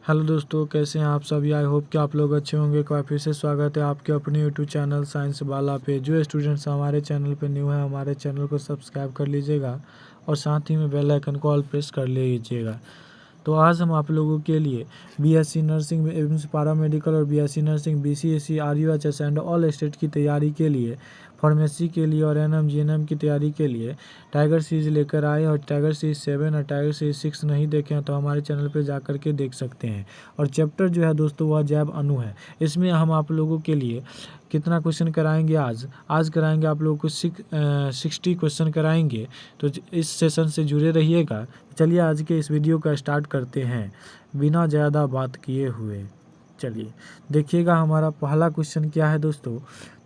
Hello दोस्तों, कैसे हैं आप सभी। आई होप कि आप लोग अच्छे होंगे। एक बार फिर से स्वागत है आपके अपने यूट्यूब चैनल साइंस वाला पे। जो स्टूडेंट्स हमारे चैनल पे न्यू है, हमारे चैनल को सब्सक्राइब कर लीजिएगा और साथ ही में बेल आइकन को ऑल प्रेस कर लीजिएगा। तो आज हम आप लोगों के लिए बीएससी नर्सिंग में एम्स पैरामेडिकल और BSc nursing BCSC RUHS and all state की तैयारी के लिए, फार्मेसी के लिए और एनएम जीएनएम की तैयारी के लिए टाइगर सीरीज लेकर आए। और टाइगर सीरीज 7 और टाइगर सीरीज 6 नहीं देखे हैं तो हमारे चैनल पर जा कर के देख सकते हैं। और चैप्टर जो है दोस्तों वह जैव अणु है। इसमें हम आप लोगों के लिए कितना क्वेश्चन कराएंगे आज कराएंगे आप लोगों को 60 क्वेश्चन कराएंगे। तो इस सेशन से जुड़े रहिएगा। चलिए आज के इस वीडियो का स्टार्ट करते हैं बिना ज़्यादा बात किए हुए। चलिए देखिएगा हमारा पहला क्वेश्चन क्या है दोस्तों।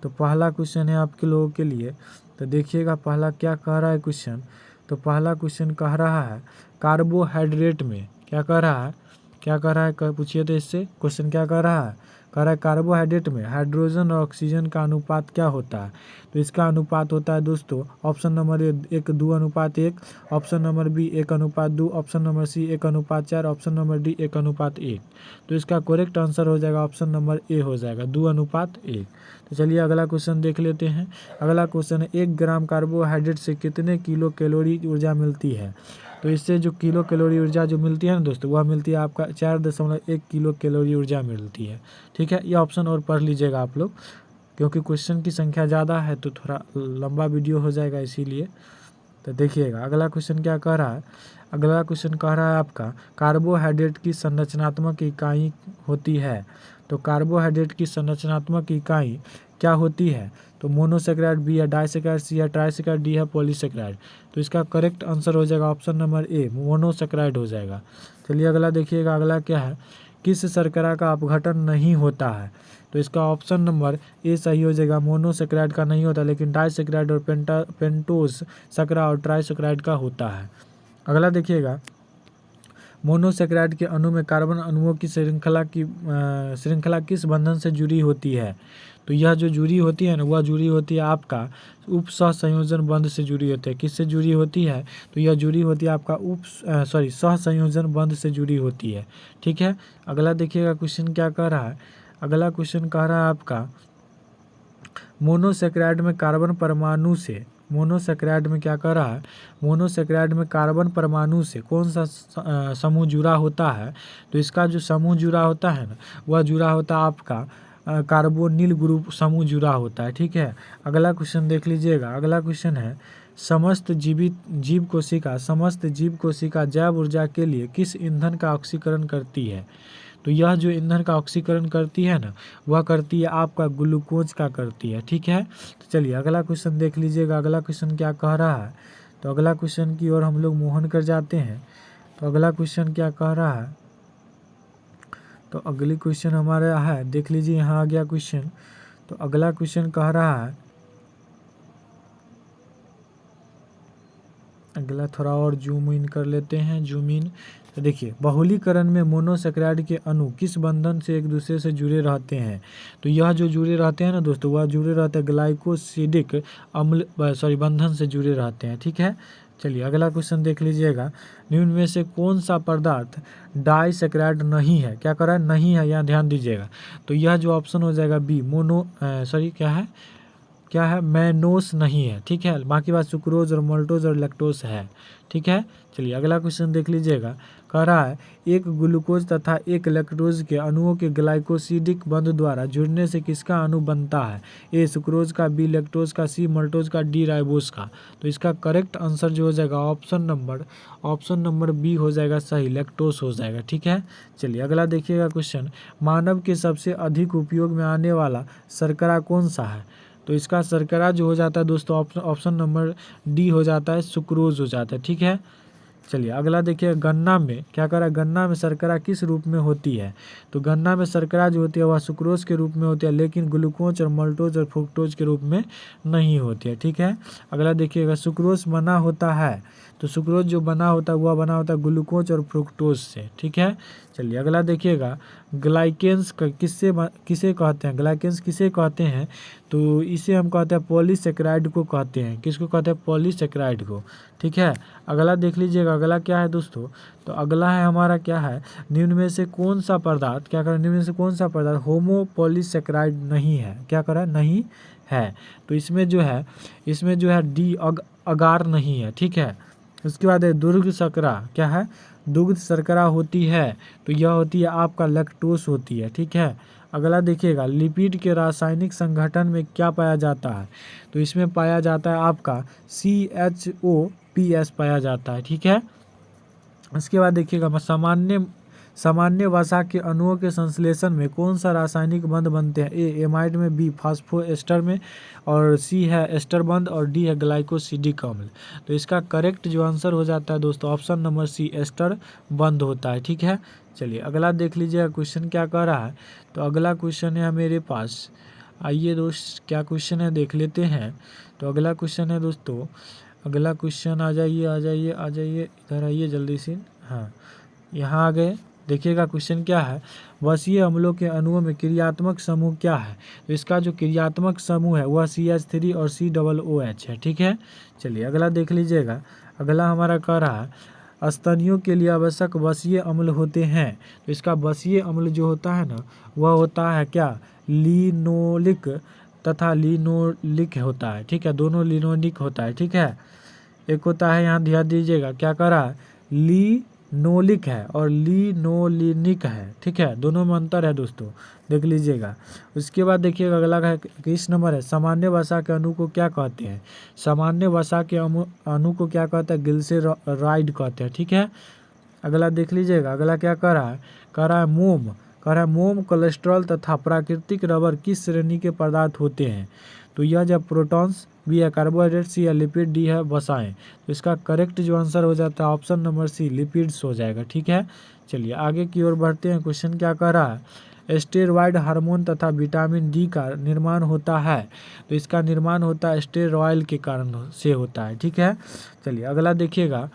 तो पहला क्वेश्चन है आपके लोगों के लिए। तो देखिएगा पहला क्या कह रहा है क्वेश्चन। तो पहला क्वेश्चन कह रहा है कार्बोहाइड्रेट में क्या कह रहा है, पूछिए तो इससे क्वेश्चन क्या कह रहा है। कह रहा है कार्बोहाइड्रेट में हाइड्रोजन और ऑक्सीजन का अनुपात क्या होता है। तो इसका अनुपात होता है दोस्तों option number 1 2:1, option number B 1:2, option number C 1:4, option number D 1:1। तो इसका करेक्ट आंसर हो जाएगा ऑप्शन नंबर ए हो जाएगा 2:1। तो चलिए अगला क्वेश्चन देख लेते हैं। अगला क्वेश्चन है 1 ग्राम कार्बोहाइड्रेट से कितने किलो कैलोरी ऊर्जा मिलती है। तो इससे जो किलो कैलोरी ऊर्जा जो मिलती है ना दोस्तों, वह मिलती है आपका 4.1 किलो कैलोरी ऊर्जा मिलती है। ठीक है, ये ऑप्शन और पढ़ लीजिएगा आप लोग, क्योंकि क्वेश्चन की संख्या ज़्यादा है तो थोड़ा लंबा वीडियो हो जाएगा इसीलिए। तो देखिएगा अगला क्वेश्चन क्या कह रहा है। अगला क्वेश्चन कह रहा है आपका कार्बोहाइड्रेट की संरचनात्मक इकाई होती है। तो कार्बोहाइड्रेट की संरचनात्मक इकाई क्या होती है। तो मोनोसेक्राइड, बी है डाइसेक्राइड, सी है ट्राइसेक्राइड, डी है पॉलीसेक्राइड। तो इसका करेक्ट आंसर हो जाएगा ऑप्शन नंबर ए मोनोसेक्राइड हो जाएगा। चलिए अगला देखिएगा अगला क्या है। किस शर्करा का अपघटन नहीं होता है। तो इसका ऑप्शन नंबर ए सही हो जाएगा। मोनोसेक्राइड का नहीं होता, लेकिन डाइसेक्राइड और पेंटोस शर्करा और ट्राइसेक्राइड का होता है। अगला देखिएगा मोनोसेक्राइड के अणु में कार्बन अणुओं की श्रृंखला किस बंधन से जुड़ी होती है। तो यह जो जुड़ी होती है ना, वह जुड़ी होती है आपका उप सहसंयोजन बंध से जुड़ी होती है। किससे जुड़ी होती है। तो यह जुड़ी होती है आपका सहसंयोजन बंध से जुड़ी होती है। ठीक है, अगला देखिएगा क्वेश्चन क्या कह रहा है। अगला क्वेश्चन कह रहा है आपका मोनोसेक्राइड में कार्बन परमाणु से, मोनोसेक्राइड में क्या कह रहा है, मोनोसेक्राइड में कार्बन परमाणु से कौन सा समूह जुड़ा होता है। तो इसका जो समूह जुड़ा होता है ना, वह जुड़ा होता है आपका कार्बोनिल ग्रुप समूह जुड़ा होता है। ठीक है, अगला क्वेश्चन देख लीजिएगा। अगला क्वेश्चन है समस्त जीव कोशिका जैव ऊर्जा के लिए किस ईंधन का ऑक्सीकरण करती है। तो यह जो ईंधन का ऑक्सीकरण करती है ना, वह करती है आपका ग्लूकोज का करती है। ठीक है, तो चलिए अगला क्वेश्चन देख लीजिएगा। अगला क्वेश्चन क्या कह रहा है। तो अगला क्वेश्चन की ओर हम लोग मोहन कर जाते हैं। तो अगला क्वेश्चन क्या कह रहा है। तो अगली क्वेश्चन हमारा है, देख लीजिए यहाँ आ गया क्वेश्चन। तो अगला क्वेश्चन कह रहा है, अगला थोड़ा और जूम इन कर लेते हैं, जूम इन। तो देखिए बहुलीकरण में मोनोसेक्राइड के अणु किस बंधन से एक दूसरे से जुड़े रहते हैं। तो यह जो जुड़े रहते हैं ना दोस्तों, वह जुड़े रहते हैं ग्लाइकोसिडिक अम्ल बंधन से जुड़े रहते हैं। ठीक है, चलिए अगला क्वेश्चन देख लीजिएगा। निम्न में से कौन सा पदार्थ डाइसेक्राइड नहीं है। क्या कर रहा है, नहीं है, यहाँ ध्यान दीजिएगा। तो यह जो ऑप्शन हो जाएगा बी क्या है मैनोस नहीं है। ठीक है, बाकी बात सुक्रोज और मोल्टोज और लैक्टोज है। ठीक है, चलिए अगला क्वेश्चन देख लीजिएगा। कह रहा है एक ग्लूकोज तथा एक लैक्टोज के अणुओं के ग्लाइकोसिडिक बंध द्वारा जुड़ने से किसका अणु बनता है। ए सुक्रोज का, बी लैक्टोज का, सी मोल्टोज का, डी राइबोस का। तो इसका करेक्ट आंसर जो हो जाएगा ऑप्शन नंबर बी हो जाएगा सही, लैक्टोस हो जाएगा। ठीक है, चलिए अगला देखिएगा क्वेश्चन। मानव के सबसे अधिक उपयोग में आने वाला शर्करा कौन सा है। तो इसका शर्करा जो हो जाता है दोस्तों ऑप्शन नंबर डी हो जाता है, सुक्रोज हो जाता है। ठीक है, चलिए अगला देखिए। गन्ना में क्या कह रहा है, गन्ना में शर्करा किस रूप में होती है। तो गन्ना में शर्करा जो होती है वह सुक्रोज के रूप में होती है, लेकिन ग्लूकोज और मल्टोज और फ्रुक्टोज के रूप में नहीं होती है। ठीक है, अगला देखिएगा सुक्रोज बना होता है। तो सुक्रोज जो बना होता है वह बना होता है ग्लूकोज और फ्रुक्टोज से। ठीक है, चलिए अगला देखिएगा, ग्लाइकेंस किसे कहते हैं, ग्लाइकेंस किसे कहते हैं, तो इसे हम कहते हैं पॉलीसेकेराइड को कहते हैं। किसको कहते हैं, पॉलीसेकेराइड को। ठीक है, अगला देख लीजिएगा, अगला क्या है दोस्तों, तो अगला है हमारा क्या है, निम्न में से कौन सा पदार्थ, क्या करें, निम्न में से कौन सा पदार्थ होमोपॉलीसेकेराइड नहीं है, क्या करें, नहीं है। तो इसमें जो है डी अगार नहीं है। ठीक है, उसके बाद है दुग्ध शर्करा, क्या है, दुग्ध शर्करा होती है, तो यह होती है आपका लैक्टोस होती है। ठीक है, अगला देखिएगा, लिपिड के रासायनिक संगठन में क्या पाया जाता है, तो इसमें पाया जाता है आपका CHOPS पाया जाता है। ठीक है, इसके बाद देखिएगा, सामान्य वसा के अणुओं के संश्लेषण में कौन सा रासायनिक बंध बनते हैं, ए एमाइड में, बी फास्फोएस्टर में, और सी है एस्टर बंध, और डी है ग्लाइकोसिडिक अम्ल। तो इसका करेक्ट जो आंसर हो जाता है दोस्तों ऑप्शन नंबर सी, एस्टर बंध होता है। ठीक है, चलिए अगला देख लीजिएगा, क्वेश्चन क्या कह रहा है, तो अगला क्वेश्चन है मेरे पास, आइए दोस्त क्या क्वेश्चन है देख लेते हैं। तो अगला क्वेश्चन है दोस्तों, अगला क्वेश्चन आ जाइए इधर आइए जल्दी से, हाँ यहाँ आ गए। देखिएगा क्वेश्चन क्या है, वसीय अम्लों के अणुओं में क्रियात्मक समूह क्या है, तो इसका जो क्रियात्मक समूह है वह CH3 और COOH है। ठीक है, चलिए अगला देख लीजिएगा, अगला हमारा कह रहा है स्तनियों के लिए आवश्यक वसीय अम्ल होते हैं, तो इसका वसीय अम्ल जो होता है ना वह होता है क्या, लिनोलिक तथा लिनोलिक होता है। ठीक है, दोनों लिनोलिक होता है। ठीक है, एक होता है, यहाँ ध्यान दीजिएगा, क्या कह रहा है, लिनोलिक है और लिनोलिनिक है। ठीक है, दोनों में अंतर है दोस्तों, देख लीजिएगा। उसके बाद देखिएगा अगला है 21 नंबर है, सामान्य वसा के अणु को क्या कहते हैं, सामान्य वसा के अणु को क्या कहते हैं, ग्लिसराइड कहते हैं। ठीक है, अगला देख लीजिएगा, अगला क्या कह रहा है मोम कोलेस्ट्रॉल तथा प्राकृतिक रबर किस श्रेणी के पदार्थ होते हैं, तो यह जब प्रोटॉन्स, बी है कार्बोहाइड्रेट, सी है लिपिड, डी है वसाएं। तो इसका करेक्ट जो आंसर हो जाता है ऑप्शन नंबर सी, लिपिड्स हो जाएगा। ठीक है, चलिए आगे की ओर बढ़ते हैं। क्वेश्चन क्या कह रहा है, स्टेरॉयड हार्मोन तथा विटामिन डी का निर्माण होता है, तो इसका निर्माण होता है स्टेरॉयल के कारण से होता है। ठीक है, चलिए अगला देखिएगा,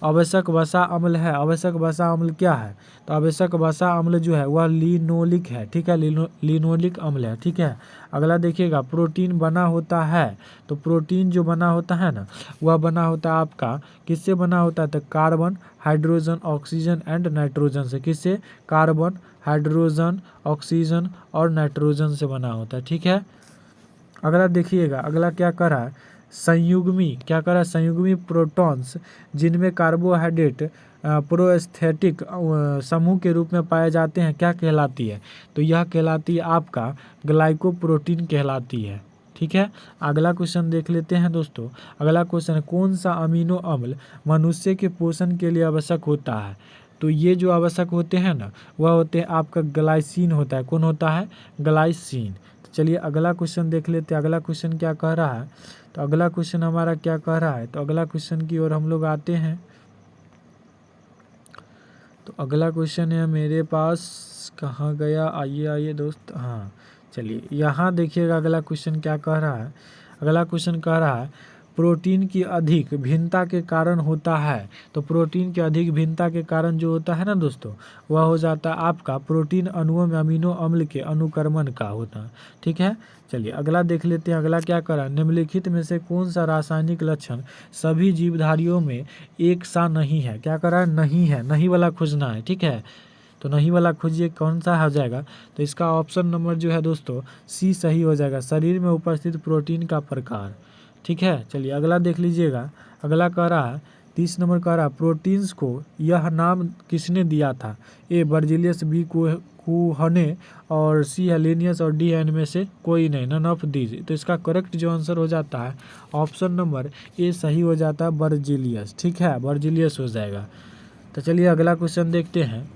आवश्यक वसा अम्ल है, आवश्यक वसा अम्ल क्या है, तो आवश्यक वसा अम्ल जो है वह लिनोलिक है। ठीक है, लिनोलिक अम्ल है। ठीक है, अगला देखिएगा, प्रोटीन बना होता है, तो प्रोटीन जो बना होता है ना वह बना होता है आपका किससे बना होता है, तो carbon, hydrogen, oxygen and nitrogen से। किससे, कार्बन, हाइड्रोजन, ऑक्सीजन और नाइट्रोजन से बना होता है। ठीक है, अगला देखिएगा, अगला क्या कर रहा है, संयुग्मी, क्या कर रहा है, संयुग्मी प्रोटॉन्स जिनमें कार्बोहाइड्रेट प्रोस्थेटिक समूह के रूप में पाए जाते हैं क्या कहलाती है, तो यह कहलाती है आपका ग्लाइकोप्रोटीन कहलाती है। ठीक है, अगला क्वेश्चन देख लेते हैं दोस्तों। अगला क्वेश्चन, कौन सा अमीनो अम्ल मनुष्य के पोषण के लिए आवश्यक होता है, तो ये जो आवश्यक होते हैं ना वह होते हैं आपका ग्लाइसिन होता है। कौन होता है, ग्लाइसिन। तो चलिए अगला क्वेश्चन देख लेते हैं, अगला क्वेश्चन क्या कह रहा है, तो अगला क्वेश्चन हमारा क्या कह रहा है, तो अगला क्वेश्चन की ओर हम लोग आते हैं। तो अगला क्वेश्चन है मेरे पास, कहाँ गया, आइए दोस्त, हाँ चलिए यहाँ देखिएगा, अगला क्वेश्चन क्या कह रहा है, अगला क्वेश्चन कह रहा है प्रोटीन की अधिक भिन्नता के कारण होता है, तो प्रोटीन की अधिक भिन्नता के कारण जो होता है ना दोस्तों वह हो जाता है आपका प्रोटीन अणुओं में अमीनो अम्ल के अनुक्रमण का होता है। ठीक है, चलिए अगला देख लेते हैं, अगला क्या करा, निम्नलिखित में से कौन सा रासायनिक लक्षण सभी जीवधारियों में एक सा नहीं है, क्या करा, नहीं है, नहीं वाला खोजना है। ठीक है, तो नहीं वाला खोजिए, कौन सा हो जाएगा, तो इसका ऑप्शन नंबर जो है दोस्तों सी सही हो जाएगा, शरीर में उपस्थित प्रोटीन का प्रकार। ठीक है, चलिए अगला देख लीजिएगा, अगला कह रहा है 30 नंबर कह रहा है प्रोटीन्स को यह नाम किसने दिया था, ए बर्जिलियस, बी कुहने और सी हेलेनियस और डी एन में से कोई नहीं, नन ऑफ दीज। तो इसका करेक्ट जो आंसर हो जाता है ऑप्शन नंबर ए सही हो जाता है, बर्जिलियस। ठीक है, बर्जिलियस हो जाएगा। तो चलिए अगला क्वेश्चन देखते हैं।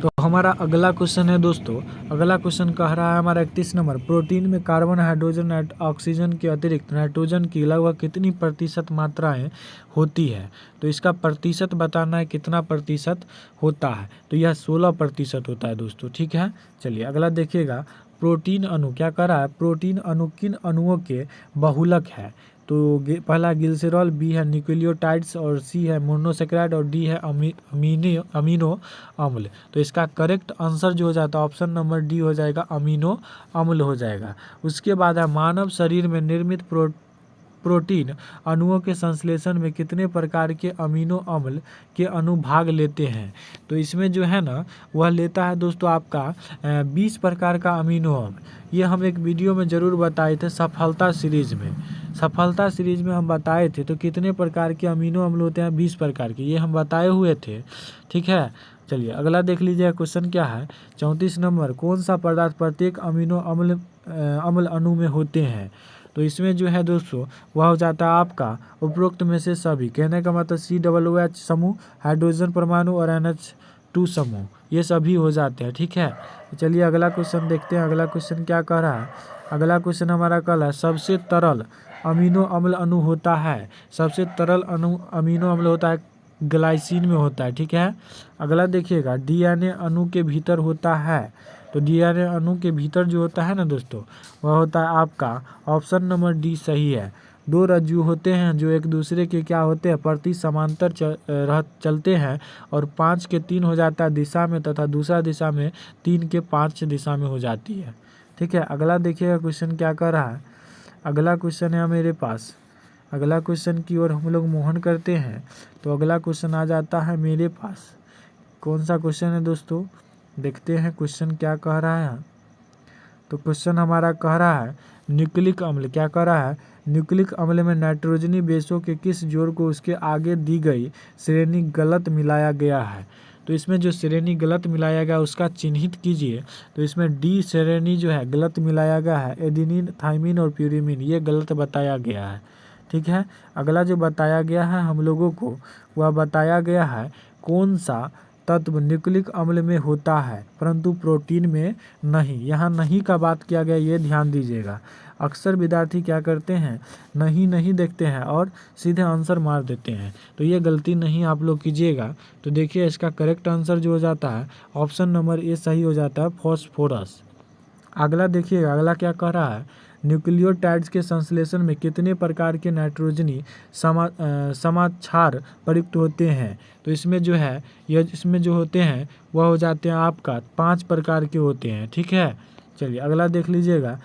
तो हमारा अगला क्वेश्चन है दोस्तों, अगला क्वेश्चन कह रहा है हमारा 31 नंबर, प्रोटीन में कार्बन, हाइड्रोजन, ऑक्सीजन के अतिरिक्त नाइट्रोजन की लगभग कितनी प्रतिशत मात्राएं होती है, तो इसका प्रतिशत बताना है कितना प्रतिशत होता है, तो यह 16% होता है दोस्तों। ठीक है, चलिए अगला देखिएगा, प्रोटीन अणु क्या कर रहा है, प्रोटीन अणु किन अणुओं के बहुलक है, तो पहला ग्लिसरॉल, बी है न्यूक्लियोटाइड्स और सी है मोनोसेक्राइड और डी है अमीनो अम्ल। तो इसका करेक्ट आंसर जो हो जाता है ऑप्शन नंबर डी हो जाएगा, अमीनो अम्ल हो जाएगा। उसके बाद है मानव शरीर में निर्मित प्रोटीन अणुओं के संश्लेषण में कितने प्रकार के अमीनो अम्ल के अणु भाग लेते हैं। तो इसमें जो है ना वह लेता है दोस्तों आपका 20 प्रकार का अमीनो अम्ल। ये हम एक वीडियो में ज़रूर बताए थे सफलता सीरीज में हम बताए थे। तो कितने प्रकार के अमीनो अम्ल होते हैं, 20 प्रकार के, ये हम बताए हुए थे। ठीक है, चलिए अगला देख लीजिए क्वेश्चन क्या है। 34 नंबर, कौन सा पदार्थ प्रत्येक अमीनो अम्ल अणु में होते हैं। तो इसमें जो है दोस्तों वह हो जाता है आपका उपरोक्त में से सभी। कहने का मतलब COOH समूह, हाइड्रोजन परमाणु और NH2 समूह, ये सभी हो जाते हैं। ठीक है, चलिए अगला क्वेश्चन देखते हैं। अगला क्वेश्चन क्या कह रहा है। अगला क्वेश्चन हमारा कल है सबसे तरल अमीनो अम्ल अणु होता है। सबसे तरल अमीनो अम्ल होता है ग्लाइसिन में होता है। ठीक है, अगला देखिएगा DNA अणु के भीतर होता है। तो DNA अणु के भीतर जो होता है ना दोस्तों वह होता है आपका ऑप्शन नंबर डी सही है। 2 रज्जु होते हैं जो एक दूसरे के क्या होते हैं प्रति समांतर चलते हैं और 5 के 3 हो जाता है दिशा में तथा दूसरा दिशा में 3 के 5 दिशा में हो जाती है। ठीक है, अगला देखिएगा क्वेश्चन क्या कर रहा है। अगला क्वेश्चन है मेरे पास, अगला क्वेश्चन की ओर हम लोग मोहन करते हैं। तो अगला क्वेश्चन आ जाता है मेरे पास। कौन सा क्वेश्चन है दोस्तों, देखते हैं क्वेश्चन क्या कह रहा है। तो क्वेश्चन हमारा कह रहा है न्यूक्लिक अम्ल, क्या कह रहा है, न्यूक्लिक अम्ल में नाइट्रोजनी बेसों के किस जोड़ को उसके आगे दी गई श्रेणी गलत मिलाया गया है। तो इसमें जो श्रेणी गलत मिलाया गया उसका चिन्हित कीजिए। तो इसमें डी श्रेणी जो है गलत मिलाया गया है, एडिनिन, थाइमिन और प्यूरिमिन, ये गलत बताया गया है। ठीक है, अगला जो बताया गया है हम लोगों को वह बताया गया है कौन सा तत्व न्यूक्लिक अम्ल में होता है परंतु प्रोटीन में नहीं। यहाँ नहीं का बात किया गया, ये ध्यान दीजिएगा। अक्सर विद्यार्थी क्या करते हैं, नहीं देखते हैं और सीधे आंसर मार देते हैं। तो ये गलती नहीं आप लोग कीजिएगा। तो देखिए इसका करेक्ट आंसर जो हो जाता है ऑप्शन नंबर ए सही हो जाता है, फास्फोरस। अगला देखिएगा, अगला क्या कह रहा है, न्यूक्लियोटाइड्स के संश्लेषण में कितने प्रकार के नाइट्रोजनी समाक्षार प्रयुक्त होते हैं। तो इसमें जो है इसमें जो होते हैं वह हो जाते हैं आपका 5 प्रकार के होते हैं। ठीक है, चलिए अगला देख लीजिएगा।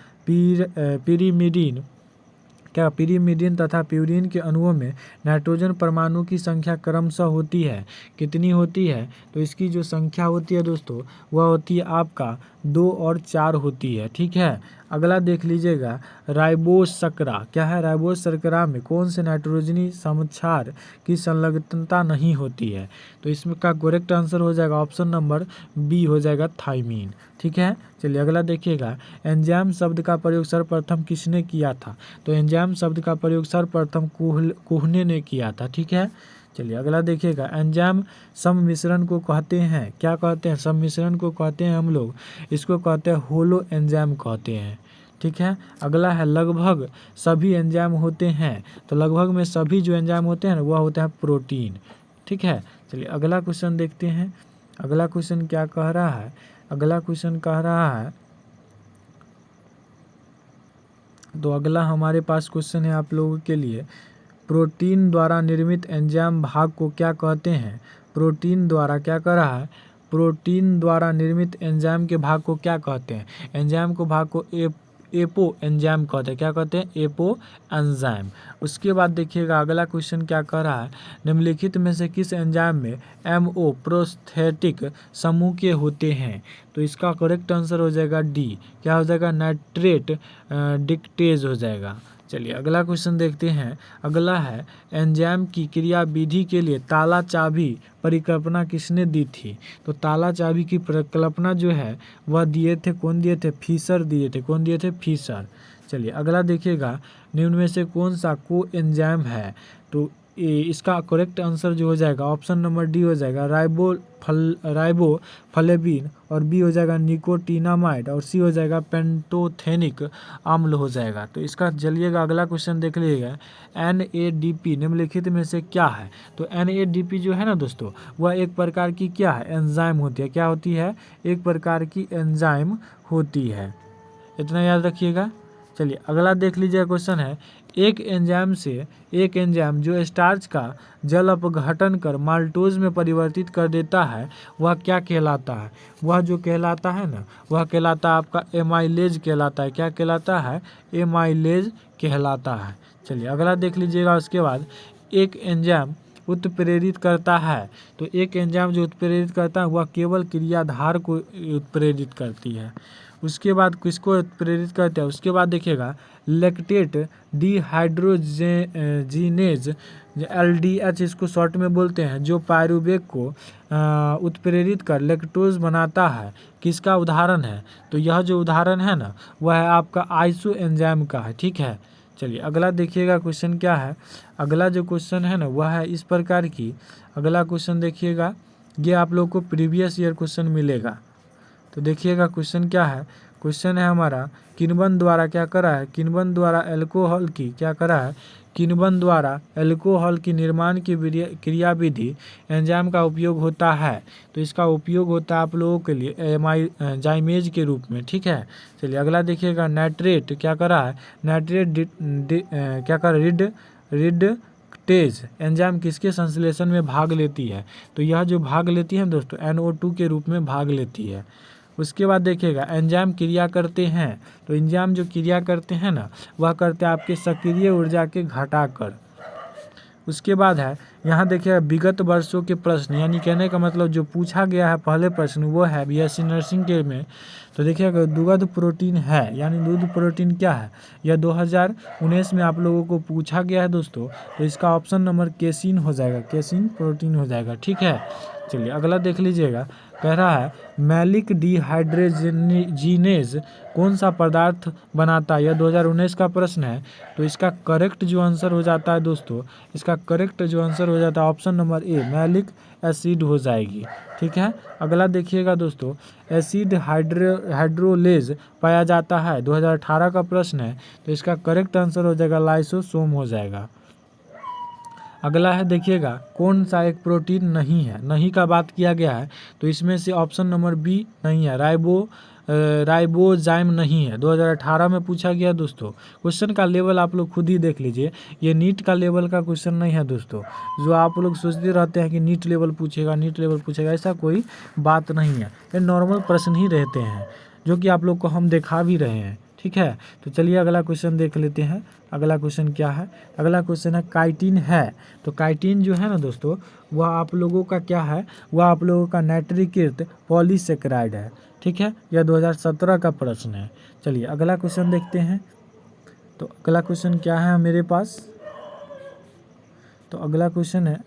पिरीमिडीन तथा प्यूरिन के अणुओं में नाइट्रोजन परमाणु की संख्या क्रमशः होती है, कितनी होती है। तो इसकी जो संख्या होती है दोस्तों वह होती है आपका 2 और 4 होती है। ठीक है, अगला देख लीजिएगा राइबोस शर्करा, क्या है, राइबोस शर्करा में कौन से नाइट्रोजनी समाक्षार की संलग्नता नहीं होती है। तो इसमें का करेक्ट आंसर हो जाएगा ऑप्शन नंबर बी हो जाएगा, थाइमीन। ठीक है, चलिए अगला देखिएगा एंजाइम शब्द का प्रयोग सर्वप्रथम किसने किया था। तो एंजाइम शब्द का प्रयोग सर्वप्रथम कोहने ने किया था। ठीक है, चलिए अगला देखिएगा एंजाइम सम्मिश्रण को कहते हैं, क्या कहते हैं, सम्मिश्रण को कहते हैं हम लोग, इसको कहते हैं होलो एंजाइम कहते हैं। ठीक है, अगला है लगभग सभी एंजाइम होते हैं। तो लगभग में सभी जो एंजाइम होते हैं ना वह होता है प्रोटीन। ठीक है, चलिए अगला क्वेश्चन देखते हैं। अगला क्वेश्चन क्या कह रहा है, अगला क्वेश्चन कह रहा है, तो अगला हमारे पास क्वेश्चन है आप लोगों के लिए, प्रोटीन द्वारा निर्मित एंजाइम भाग को क्या कहते हैं। प्रोटीन द्वारा क्या कर रहा है, प्रोटीन द्वारा निर्मित एंजाइम के भाग को क्या कहते हैं। एंजाइम को भाग को एपो एंजाइम कहते हैं, क्या कहते हैं, एपो एंजाइम। उसके बाद देखिएगा अगला क्वेश्चन क्या कह रहा है, निम्नलिखित में से किस एंजाइम में MO प्रोस्थेटिक समूह के होते हैं। तो इसका करेक्ट आंसर हो जाएगा डी, क्या हो जाएगा, नाइट्रेट डिक्टेज हो जाएगा। चलिए अगला क्वेश्चन देखते हैं। अगला है एंजाइम की क्रियाविधि के लिए ताला चाबी परिकल्पना किसने दी थी। तो ताला चाबी की परिकल्पना जो है वह दिए थे, कौन दिए थे, फिशर दिए थे। कौन दिए थे, फिशर। चलिए अगला देखिएगा निम्न में से कौन सा को एंजाइम है। तो इसका करेक्ट आंसर जो हो जाएगा ऑप्शन नंबर डी हो जाएगा, राइबोफ्लेविन, और बी हो जाएगा निकोटिनामाइड, और सी हो जाएगा पेंटोथेनिक अम्ल हो जाएगा। तो इसका चलिएगा अगला क्वेश्चन देख लीजिएगा, NADP निम्नलिखित में से क्या है। तो NADP जो है ना दोस्तों वह एक प्रकार की क्या है, एंजाइम होती है। क्या होती है, एक प्रकार की एंजाइम होती है, इतना याद रखिएगा। चलिए अगला देख लीजिएगा क्वेश्चन है, एक एंजाइम जो स्टार्च का जल अपघटन कर माल्टोज में परिवर्तित कर देता है वह क्या कहलाता है? वह जो कहलाता है ना, वह कहलाता है आपका एमाइलेज कहलाता है। क्या कहलाता है? एमाइलेज कहलाता है। चलिए अगला देख लीजिएगा। उसके बाद एक एंजाइम उत्प्रेरित करता है, तो एक एंजाइम जो उत्प्रेरित करता है वह केवल क्रियाधार को उत्प्रेरित करती है। उसके बाद किसको उत्प्रेरित करता है? उसके बाद देखिएगा लैक्टेट डिहाइड्रोजीनेज LDH इसको शॉर्ट में बोलते हैं, जो पायरुवेट को उत्प्रेरित कर लैक्टोज बनाता है। किसका उदाहरण है? तो यह जो उदाहरण है ना वह है आपका आइसो एंजाइम का है। ठीक है, चलिए अगला देखिएगा क्वेश्चन क्या है। अगला जो क्वेश्चन है ना वह है इस प्रकार की। अगला क्वेश्चन देखिएगा, ये आप लोग को प्रीवियस ईयर क्वेश्चन मिलेगा। तो देखिएगा क्वेश्चन क्या है। क्वेश्चन है हमारा किण्वन द्वारा क्या करा है? किण्वन द्वारा अल्कोहल की क्या करा है? किण्वन द्वारा अल्कोहल की निर्माण की क्रियाविधि एंजाइम का उपयोग होता है। तो इसका उपयोग होता है आप लोगों के लिए एंजाइमेज के रूप में। ठीक है, चलिए अगला देखिएगा। नाइट्रेट क्या करा है? नाइट्रेट क्या करा? रिडक्टेज एंजाइम किसके संश्लेषण में भाग लेती है? तो यह जो भाग लेती है दोस्तों NO2 के रूप में भाग लेती है। उसके बाद देखिएगा एंजाइम क्रिया करते हैं, तो एंजाइम जो क्रिया करते हैं ना वह करते हैं आपके सक्रिय ऊर्जा के घटाकर। उसके बाद है यहाँ देखिएगा विगत वर्षों के प्रश्न, यानी कहने का मतलब जो पूछा गया है पहले प्रश्न वो है BSc नर्सिंग के में। तो देखिएगा दुग्ध प्रोटीन है, यानी दूध प्रोटीन क्या है? यह 2019 में आप लोगों को पूछा गया है दोस्तों। तो इसका ऑप्शन नंबर केसिन हो जाएगा, केसिन प्रोटीन हो जाएगा। ठीक है, चलिए अगला देख लीजिएगा। कह रहा है मैलिक डिहाइड्रोजीनेज कौन सा पदार्थ बनाता है? यह 2019 का प्रश्न है। तो इसका करेक्ट जो आंसर हो जाता है दोस्तों, इसका करेक्ट जो आंसर हो जाता है option number A malic acid हो जाएगी। ठीक है, अगला देखिएगा दोस्तों। एसिड हाइड्रोलेज पाया जाता है, 2018 का प्रश्न है। तो इसका करेक्ट आंसर हो जाएगा लाइसोसोम हो जाएगा। अगला है देखिएगा कौन सा एक प्रोटीन नहीं है? नहीं का बात किया गया है, तो इसमें से ऑप्शन नंबर बी नहीं है, राइबोजाइम नहीं है। 2018 में पूछा गया दोस्तों। क्वेश्चन का लेवल आप लोग खुद ही देख लीजिए, ये नीट का लेवल का क्वेश्चन नहीं है दोस्तों। जो आप लोग सोचते रहते हैं कि नीट लेवल पूछेगा, ऐसा कोई बात नहीं है। ये नॉर्मल प्रश्न ही रहते हैं जो कि आप लोग को हम दिखा भी रहे हैं। ठीक है, तो चलिए अगला क्वेश्चन देख लेते हैं। अगला क्वेश्चन क्या है? अगला क्वेश्चन है काइटिन है। तो काइटिन जो है ना दोस्तों वह आप लोगों का क्या है? वह आप लोगों का नाइट्रीकृत पॉलीसेकेराइड है। ठीक है, यह 2017 का प्रश्न है। चलिए अगला क्वेश्चन देखते हैं। तो अगला क्वेश्चन क्या है मेरे पास? तो अगला क्वेश्चन है,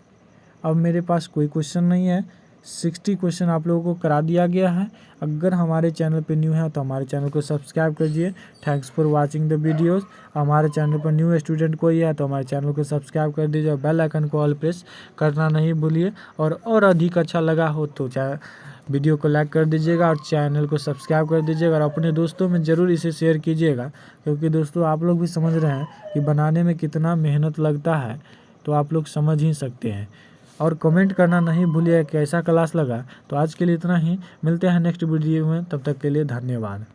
अब मेरे पास कोई क्वेश्चन नहीं है। 60 क्वेश्चन आप लोगों को करा दिया गया है। अगर हमारे चैनल पर न्यू है तो हमारे चैनल को सब्सक्राइब कीजिए। Thanks for watching the videos. हमारे चैनल पर न्यू स्टूडेंट कोई है तो हमारे चैनल को सब्सक्राइब कर दीजिए और बेल आइकन को ऑल प्रेस करना नहीं भूलिए। और अधिक अच्छा लगा हो तो वीडियो को लाइक कर दीजिएगा और चैनल को सब्सक्राइब कर दीजिएगा और अपने दोस्तों में ज़रूर इसे शेयर कीजिएगा, क्योंकि दोस्तों आप लोग भी समझ रहे हैं कि बनाने में कितना मेहनत लगता है, तो आप लोग समझ ही सकते हैं। और कमेंट करना नहीं भूलिए कैसा क्लास लगा। तो आज के लिए इतना ही, मिलते हैं नेक्स्ट वीडियो में, तब तक के लिए धन्यवाद।